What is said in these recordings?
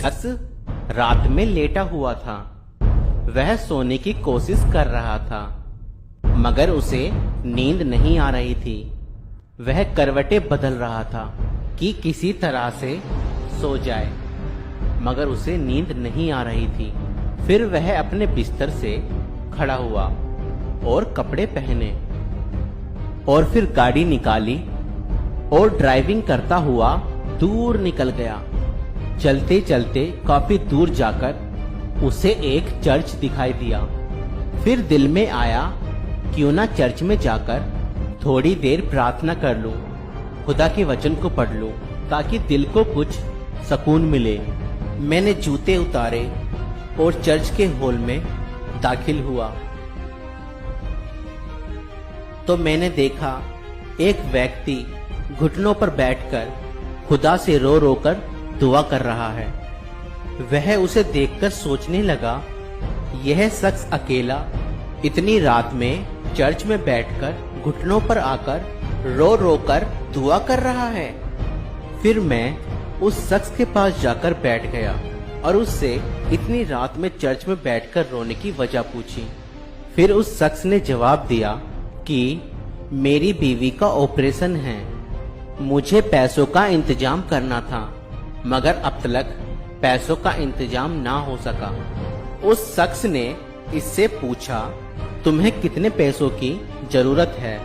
शख्स रात में लेटा हुआ था। वह सोने की कोशिश कर रहा था, मगर उसे नींद नहीं आ रही थी। वह करवटें बदल रहा था कि किसी तरह से सो जाए, मगर उसे नींद नहीं आ रही थी। फिर वह अपने बिस्तर से खड़ा हुआ और कपड़े पहने और फिर गाड़ी निकाली और ड्राइविंग करता हुआ दूर निकल गया। चलते चलते काफी दूर जाकर उसे एक चर्च दिखाई दिया। फिर दिल में आया, क्यों ना चर्च में जाकर थोड़ी देर प्रार्थना कर लूं, खुदा के वचन को पढ़ लूं, ताकि दिल को कुछ सुकून मिले। मैंने जूते उतारे और चर्च के हॉल में दाखिल हुआ तो मैंने देखा एक व्यक्ति घुटनों पर बैठकर खुदा से रो रो कर दुआ कर रहा है। वह उसे देखकर सोचने लगा, यह शख्स अकेला इतनी रात में चर्च में बैठकर घुटनों पर आकर रो रो कर दुआ कर रहा है। फिर मैं उस शख्स के पास जाकर बैठ गया और उससे इतनी रात में चर्च में बैठकर रोने की वजह पूछी। फिर उस शख्स ने जवाब दिया कि मेरी बीवी का ऑपरेशन है, मुझे पैसों का इंतजाम करना था, मगर अब तक पैसों का इंतजाम ना हो सका। उस शख्स ने इससे पूछा, तुम्हें कितने पैसों की जरूरत है?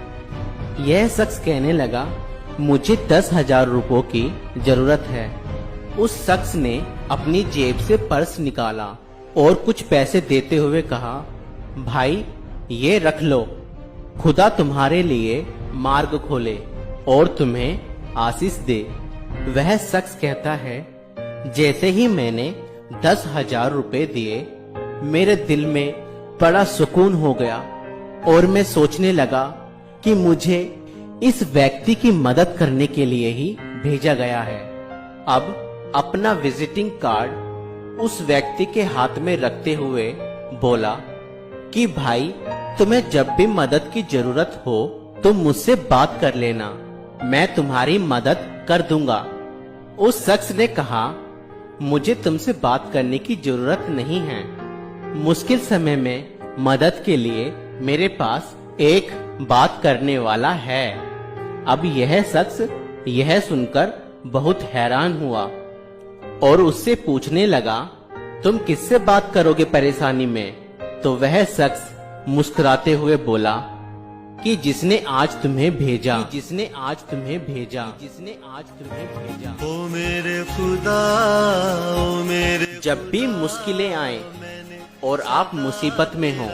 यह शख्स कहने लगा, मुझे 10,000 रुपयों की जरूरत है। उस शख्स ने अपनी जेब से पर्स निकाला और कुछ पैसे देते हुए कहा, भाई ये रख लो, खुदा तुम्हारे लिए मार्ग खोले और तुम्हें आशीष दे। वह शख्स कहता है, जैसे ही मैंने 10,000 रुपए दिए, मेरे दिल में बड़ा सुकून हो गया और मैं सोचने लगा कि मुझे इस व्यक्ति की मदद करने के लिए ही भेजा गया है। अब अपना विजिटिंग कार्ड उस व्यक्ति के हाथ में रखते हुए बोला कि भाई तुम्हें जब भी मदद की जरूरत हो तो मुझसे बात कर लेना, मैं तुम्हारी मदद कर दूंगा। उस शख्स ने कहा, मुझे तुमसे बात करने की जरूरत नहीं है, मुश्किल समय में मदद के लिए मेरे पास एक बात करने वाला है। अब यह शख्स यह सुनकर बहुत हैरान हुआ और उससे पूछने लगा, तुम किससे बात करोगे परेशानी में? तो वह शख्स मुस्कुराते हुए बोला कि जिसने आज तुम्हें भेजा, जिसने आज तुम्हें भेजा, जिसने आज तुम्हें भेजा। ओ मेरे खुदा, ओ मेरे, जब भी मुश्किलें आए और आप मुसीबत में हो,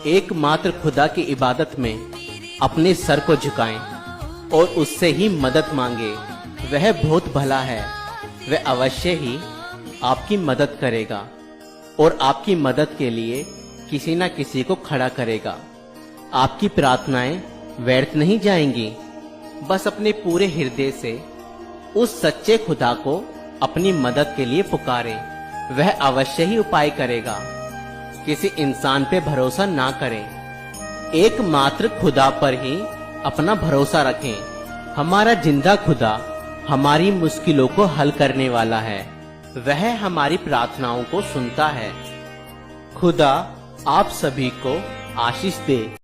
एकमात्र खुदा की इबादत में अपने सर को झुकाएं और उससे ही मदद मांगे। वह बहुत भला है, वह अवश्य ही आपकी मदद करेगा और आपकी मदद के लिए किसी न किसी को खड़ा करेगा। आपकी प्रार्थनाएं व्यर्थ नहीं जाएंगी। बस अपने पूरे हृदय से उस सच्चे खुदा को अपनी मदद के लिए पुकारें, वह अवश्य ही उपाय करेगा। किसी इंसान पे भरोसा ना करें, एकमात्र खुदा पर ही अपना भरोसा रखें। हमारा जिंदा खुदा हमारी मुश्किलों को हल करने वाला है, वह हमारी प्रार्थनाओं को सुनता है। खुदा आप सभी को आशीष दे।